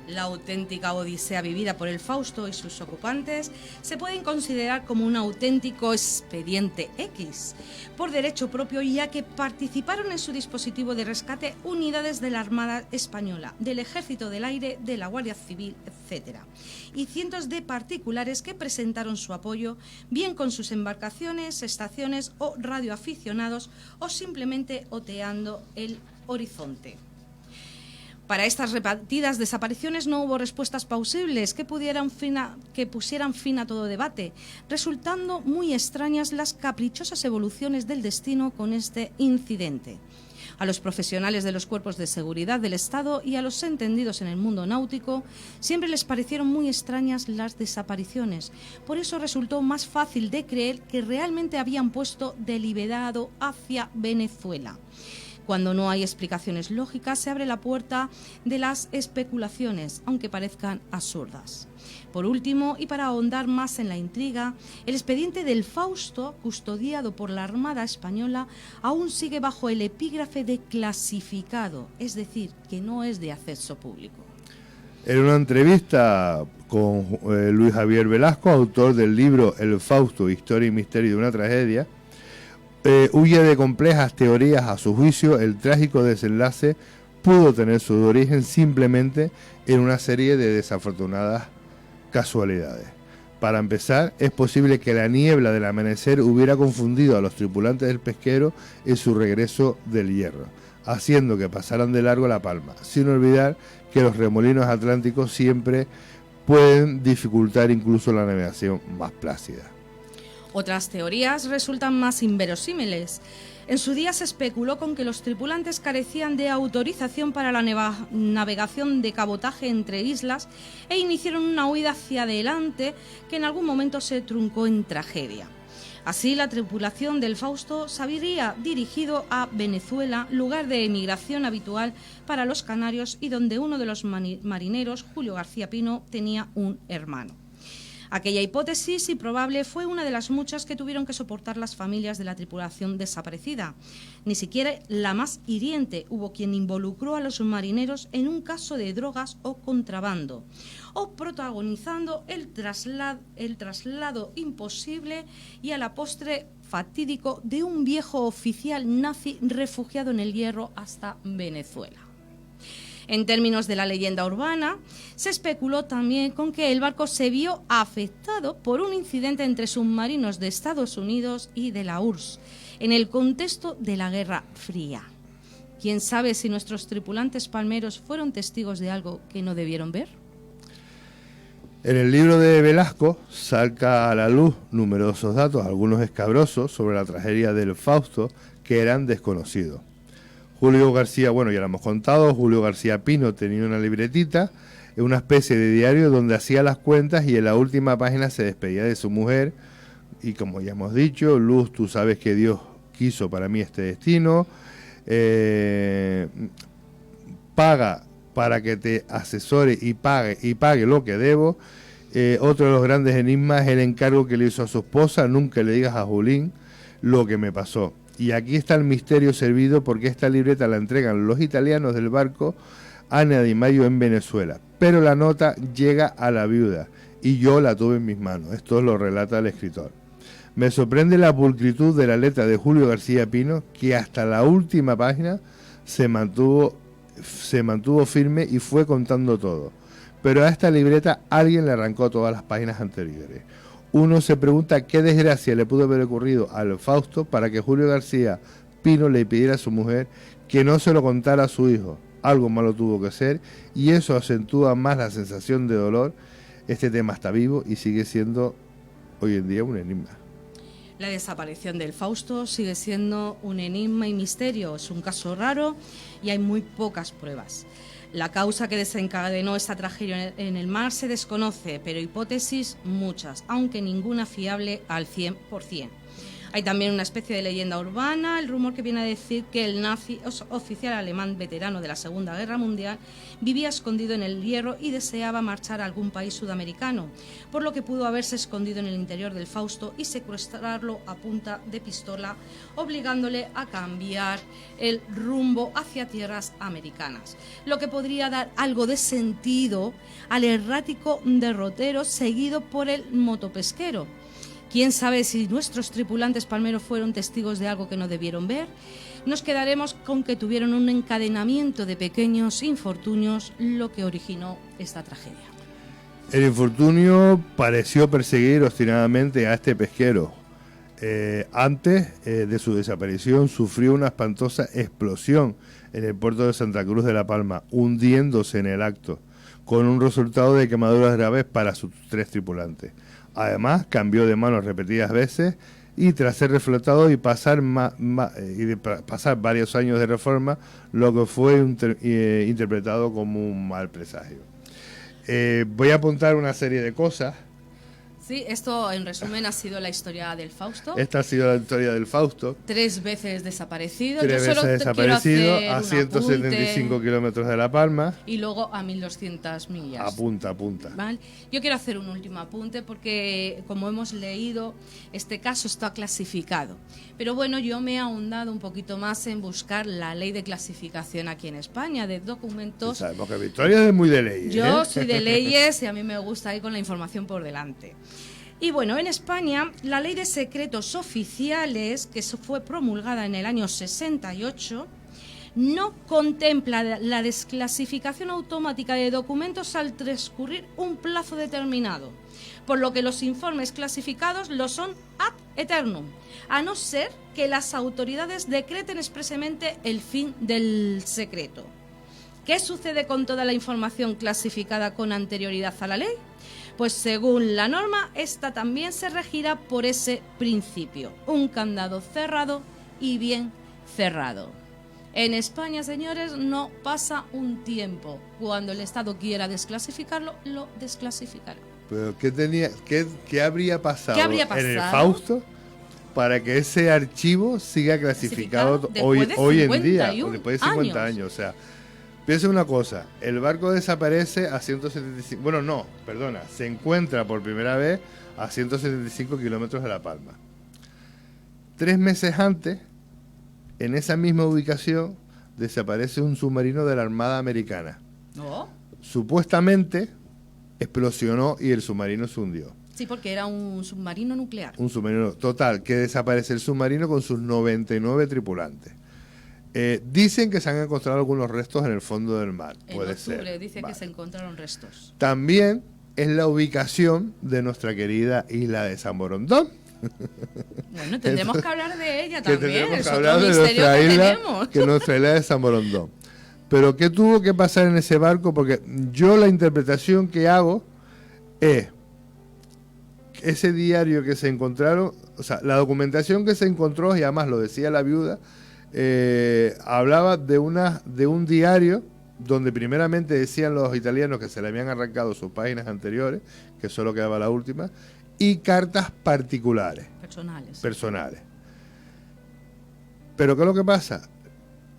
La auténtica odisea vivida por el Fausto y sus ocupantes se pueden considerar como un auténtico expediente X, por derecho propio, ya que participaron en su dispositivo de rescate unidades de la Armada Española, del Ejército del Aire, de la Guardia Civil, etc. Y cientos de particulares que presentaron su apoyo, bien con sus embarcaciones, estaciones o radioaficionados, o simplemente oteando el horizonte. Para estas repetidas desapariciones no hubo respuestas plausibles que pusieran fin a todo debate, resultando muy extrañas las caprichosas evoluciones del destino con este incidente. A los profesionales de los cuerpos de seguridad del Estado y a los entendidos en el mundo náutico siempre les parecieron muy extrañas las desapariciones. Por eso resultó más fácil de creer que realmente habían puesto deliberado hacia Venezuela. Cuando no hay explicaciones lógicas, se abre la puerta de las especulaciones, aunque parezcan absurdas. Por último, y para ahondar más en la intriga, el expediente del Fausto, custodiado por la Armada Española, aún sigue bajo el epígrafe de clasificado, es decir, que no es de acceso público. En una entrevista con Luis Javier Velasco, autor del libro El Fausto, Historia y Misterio de una Tragedia, huye de complejas teorías. A su juicio, el trágico desenlace pudo tener su origen simplemente en una serie de desafortunadas casualidades. Para empezar, es posible que la niebla del amanecer hubiera confundido a los tripulantes del pesquero en su regreso del Hierro, haciendo que pasaran de largo la palma, sin olvidar que los remolinos atlánticos siempre pueden dificultar incluso la navegación más plácida. Otras teorías resultan más inverosímiles. En su día se especuló con que los tripulantes carecían de autorización para la navegación de cabotaje entre islas e iniciaron una huida hacia adelante que en algún momento se truncó en tragedia. Así, la tripulación del Fausto se habría dirigido a Venezuela, lugar de emigración habitual para los canarios y donde uno de los marineros, Julio García Pino, tenía un hermano. Aquella hipótesis improbable fue una de las muchas que tuvieron que soportar las familias de la tripulación desaparecida. Ni siquiera la más hiriente hubo quien involucró a los marineros en un caso de drogas o contrabando, o protagonizando el traslado imposible y a la postre fatídico de un viejo oficial nazi refugiado en el Hierro hasta Venezuela. En términos de la leyenda urbana, se especuló también con que el barco se vio afectado por un incidente entre submarinos de Estados Unidos y de la URSS, en el contexto de la Guerra Fría. ¿Quién sabe si nuestros tripulantes palmeros fueron testigos de algo que no debieron ver? En el libro de Velasco saca a la luz numerosos datos, algunos escabrosos, sobre la tragedia del Fausto, que eran desconocidos. Julio García, bueno, ya lo hemos contado, Julio García Pino tenía una libretita, una especie de diario donde hacía las cuentas y en la última página se despedía de su mujer. Y como ya hemos dicho, Luz, tú sabes que Dios quiso para mí este destino, paga para que te asesore y pague lo que debo. Otro de los grandes enigmas es el encargo que le hizo a su esposa: nunca le digas a Julín lo que me pasó. Y aquí está el misterio servido, porque esta libreta la entregan los italianos del barco Ana Di Maio en Venezuela, pero la nota llega a la viuda y yo la tuve en mis manos. Esto lo relata el escritor. Me sorprende la pulcritud de la letra de Julio García Pino, que hasta la última página se mantuvo firme y fue contando todo. Pero a esta libreta alguien le arrancó todas las páginas anteriores. Uno se pregunta qué desgracia le pudo haber ocurrido al Fausto para que Julio García Pino le pidiera a su mujer que no se lo contara a su hijo. Algo malo tuvo que ser, y eso acentúa más la sensación de dolor. Este tema está vivo y sigue siendo hoy en día un enigma. La desaparición del Fausto sigue siendo un enigma y misterio. Es un caso raro y hay muy pocas pruebas. La causa que desencadenó esta tragedia en el mar se desconoce, pero hipótesis muchas, aunque ninguna fiable al 100%. Hay también una especie de leyenda urbana, el rumor que viene a decir que el nazi oficial alemán veterano de la Segunda Guerra Mundial vivía escondido en el Hierro y deseaba marchar a algún país sudamericano, por lo que pudo haberse escondido en el interior del Fausto y secuestrarlo a punta de pistola, obligándole a cambiar el rumbo hacia tierras americanas, lo que podría dar algo de sentido al errático derrotero seguido por el motopesquero. ¿Quién sabe si nuestros tripulantes palmeros fueron testigos de algo que no debieron ver? Nos quedaremos con que tuvieron un encadenamiento de pequeños infortunios, lo que originó esta tragedia. El infortunio pareció perseguir obstinadamente a este pesquero. Antes de su desaparición sufrió una espantosa explosión en el puerto de Santa Cruz de la Palma, hundiéndose en el acto, con un resultado de quemaduras graves para sus 3 tripulantes. Además, cambió de manos repetidas veces y tras ser reflotado y pasar varios años de reforma, lo que fue interpretado como un mal presagio. Voy a apuntar una serie de cosas. Sí, esto en resumen ha sido la historia del Fausto. Esta ha sido la historia del Fausto. 3 veces desaparecido. 3 veces desaparecido a 175 kilómetros de La Palma. Y luego a 1200 millas. Apunta. ¿Vale? Yo quiero hacer un último apunte porque, como hemos leído, este caso está clasificado. Pero bueno, yo me he ahondado un poquito más en buscar la ley de clasificación aquí en España, de documentos. Sabemos que Victoria es muy de leyes. Yo soy de leyes y a mí me gusta ir con la información por delante. Y bueno, en España, la Ley de Secretos Oficiales, que fue promulgada en el año 68, no contempla la desclasificación automática de documentos al transcurrir un plazo determinado, por lo que los informes clasificados lo son ad eternum, a no ser que las autoridades decreten expresamente el fin del secreto. ¿Qué sucede con toda la información clasificada con anterioridad a la ley? Pues según la norma, esta también se regirá por ese principio, un candado cerrado y bien cerrado. En España, señores, no pasa un tiempo. Cuando el Estado quiera desclasificarlo, lo desclasificará. ¿Pero qué habría pasado ¿Qué habría pasado? en el Fausto? para que ese archivo siga clasificado hoy en día, después de 50 años. O sea, piensa una cosa, el barco desaparece a 175, bueno, no, perdona, se encuentra por primera vez a 175 kilómetros de La Palma. 3 meses antes, en esa misma ubicación, desaparece un submarino de la Armada Americana. ¿No? Supuestamente explosionó y el submarino se hundió. Sí, porque era un submarino nuclear. Un submarino total, que desaparece el submarino con sus 99 tripulantes. Dicen que se han encontrado algunos restos en el fondo del mar. Puede ser. En octubre dice que se encontraron restos. También es la ubicación de nuestra querida isla de San Borondón. Bueno, tendremos que hablar de ella también. Es otro misterio que tenemos. Que nuestra isla de San Borondón. Pero ¿qué tuvo que pasar en ese barco? Porque yo la interpretación que hago es ese diario que se encontraron, o sea, la documentación que se encontró, y además lo decía la viuda, hablaba de un diario donde primeramente decían los italianos que se le habían arrancado sus páginas anteriores, que solo quedaba la última, y cartas particulares. Personales. Pero ¿qué es lo que pasa?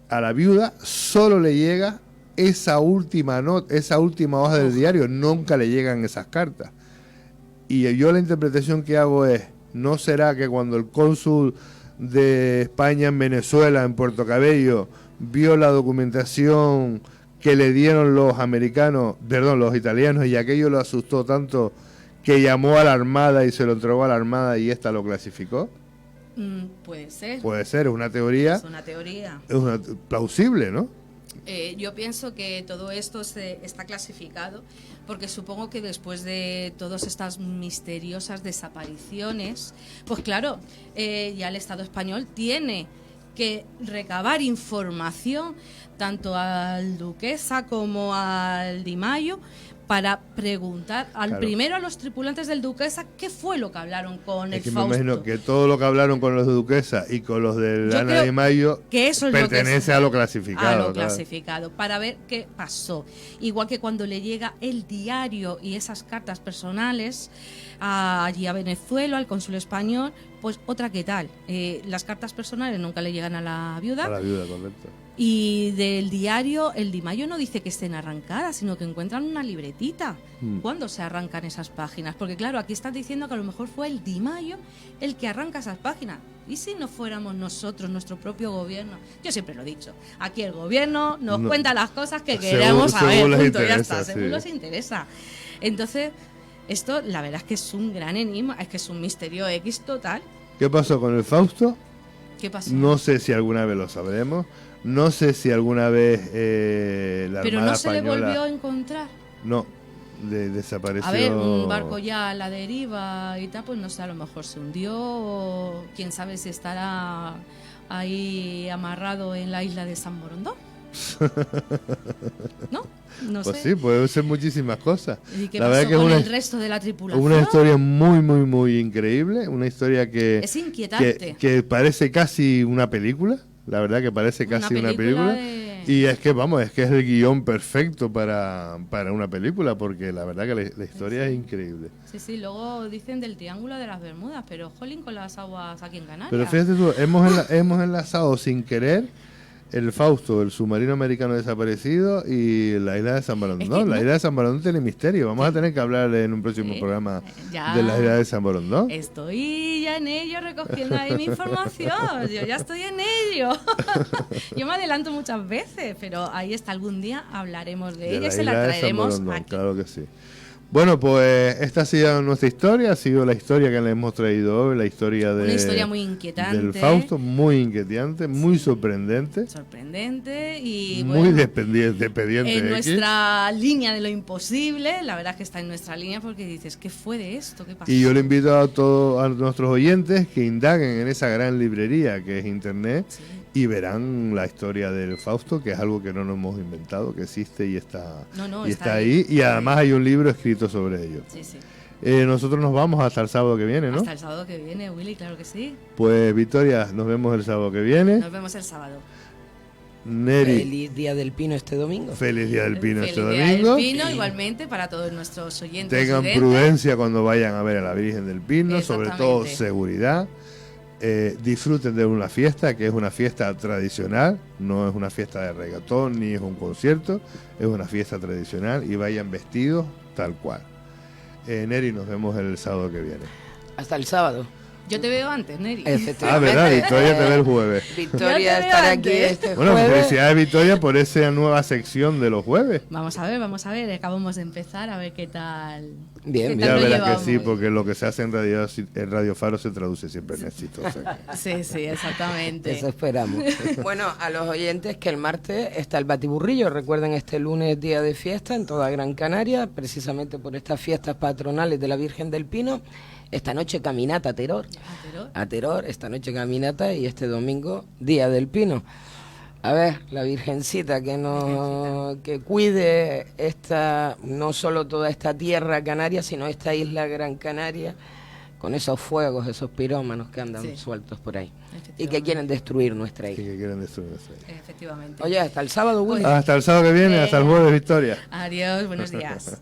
A la viuda solo le llega esa última hoja del diario, nunca le llegan esas cartas. Y yo la interpretación que hago es, ¿no será que cuando el cónsul de España en Venezuela, en Puerto Cabello, vio la documentación que le dieron los italianos, y aquello lo asustó tanto que llamó a la Armada y se lo entregó a la Armada y esta lo clasificó? Puede ser. Puede ser, es una teoría. Es una teoría. Plausible, ¿no? Yo pienso que todo esto está clasificado porque supongo que después de todas estas misteriosas desapariciones, pues claro, ya el Estado español tiene que recabar información tanto al Duquesa como al Di Maio para preguntar primero a los tripulantes del Duquesa qué fue lo que hablaron con el Fausto. Me imagino que todo lo que hablaron con los de Duquesa y con los del Ana Di Maio pertenece a lo clasificado. A lo clasificado, para ver qué pasó. Igual que cuando le llega el diario y esas cartas personales allí a Venezuela, al cónsul español, pues otra que tal. Las cartas personales nunca le llegan a la viuda. A la viuda, correcto. Y del diario, el Di Maio no dice que estén arrancadas, sino que encuentran una libretita. ¿Cuándo se arrancan esas páginas? Porque claro, aquí están diciendo que a lo mejor fue el Di Maio el que arranca esas páginas. ¿Y si no fuéramos nosotros, nuestro propio gobierno? Yo siempre lo he dicho, aquí el gobierno nos cuenta las cosas que queremos saber, punto, ya está, según les interesa. Entonces, esto la verdad es que es un gran enigma, es que es un misterio X total. ¿Qué pasó con el Fausto? ¿Qué pasó? No sé si alguna vez lo sabremos. No sé si alguna vez la Armada Pero no española... se le volvió a encontrar. No, desapareció. A ver, un barco ya a la deriva y tal, pues no sé, a lo mejor se hundió, o quién sabe si estará ahí amarrado en la isla de San Borondón. ¿No? No pues sé. Sí, puede ser muchísimas cosas. ¿Y qué pasó con el resto de la tripulación? Una historia muy, muy, muy increíble. Una historia que... Es inquietante. Que parece casi una película. La verdad que parece casi una película. Y es que, vamos, es que es el guión perfecto para una película, porque la verdad que la historia es increíble. Sí, luego dicen del Triángulo de las Bermudas, pero jolín con las aguas aquí en Canarias. Pero fíjate tú, hemos enlazado sin querer el Fausto, el submarino americano desaparecido, y la isla de San Borondón. La isla de San Borondón tiene misterio. Vamos a tener que hablar en un próximo programa de la isla de San Borondón. Estoy ya en ello, recogiendo ahí mi información. Yo ya estoy en ello. Yo me adelanto muchas veces, pero ahí está, algún día hablaremos de ella y se la traeremos aquí. Claro que sí. Bueno, pues esta ha sido nuestra historia, ha sido la historia que le hemos traído hoy, la historia de... Una historia muy inquietante. Del Fausto, muy inquietante, muy sorprendente. Sorprendente y... Muy dependiente. En nuestra línea de lo imposible, la verdad es que está en nuestra línea porque dices, ¿qué fue de esto? ¿Qué pasó? Y yo le invito a todos nuestros oyentes que indaguen en esa gran librería que es Internet. Sí. Y verán la historia del Fausto, que es algo que no nos hemos inventado, que existe y está, está ahí. Y además hay un libro escrito sobre ello. Sí, sí. Nosotros nos vamos hasta el sábado que viene, ¿no? Hasta el sábado que viene, Willy, claro que sí. Pues Victoria, nos vemos el sábado que viene. Nos vemos el sábado. Neri. Feliz Día del Pino este domingo. Feliz Día del Pino este domingo. Feliz Día del Pino, igualmente para todos nuestros oyentes. Tengan prudencia cuando vayan a ver a la Virgen del Pino, sobre todo seguridad. disfruten de una fiesta que es una fiesta tradicional, no es una fiesta de reggaetón ni es un concierto, es una fiesta tradicional y vayan vestidos tal cual. Neri, nos vemos el sábado que viene. Hasta el sábado. Yo te veo antes, Neri. Verdad, Victoria te ve el jueves. Victoria estará aquí este Bueno, jueves. felicidades Victoria por esa nueva sección de los jueves. Vamos a ver, acabamos de empezar, a ver qué tal. Bien, qué Ya tal lo verás que llevamos. sí, porque lo que se hace en Radio Faro se traduce siempre en éxito. O sea que- Sí, exactamente. Eso esperamos. Bueno, a los oyentes que el martes está el Batiburrillo. Recuerden, este lunes día de fiesta en toda Gran Canaria, precisamente por estas fiestas patronales de la Virgen del Pino. Esta noche caminata a Teror. A Teror, esta noche caminata y este domingo Día del Pino. A ver, la Virgencita que cuide esta, no solo toda esta tierra canaria, sino esta isla Gran Canaria, con esos fuegos, esos pirómanos que andan sueltos por ahí y que quieren destruir nuestra Sí, isla. que quieren destruir eso. Efectivamente. Oye, hasta el sábado, Willy. Hasta el sábado que viene, hasta el jueves, Victoria. Adiós, buenos días.